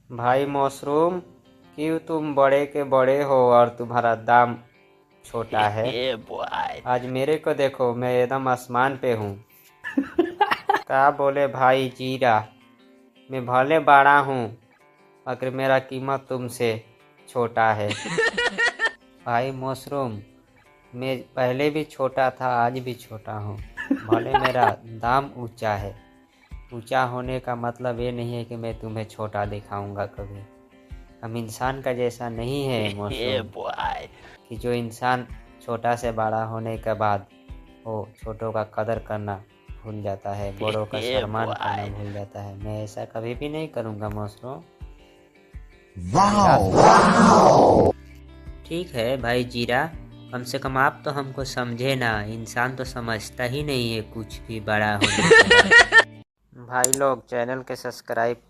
भाई मशरूम, क्यों तुम बड़े के बड़े हो और तुम्हारा दाम छोटा है। आज मेरे को देखो, मैं एकदम आसमान पे हूँ। क्या बोले भाई जीरा, मैं भले बड़ा हूँ मगर मेरा कीमत तुमसे छोटा है। भाई मशरूम, मैं पहले भी छोटा था, आज भी छोटा हूँ। भले मेरा दाम ऊंचा है, ऊंचा होने का मतलब ये नहीं है कि मैं तुम्हें छोटा दिखाऊंगा कभी। हम इंसान का जैसा नहीं है मशरूम, कि जो इंसान छोटा से बड़ा होने के बाद वो छोटों का कदर करना भूल जाता है, बड़ों का सम्मान करना भूल जाता है। मैं ऐसा कभी भी नहीं करूँगा मशरूम। ठीक है भाई जीरा, कम से कम आप तो हमको समझे ना। इंसान तो समझता ही नहीं है कुछ भी बड़ा होने के बाद। भाई लोग चैनल के सब्सक्राइब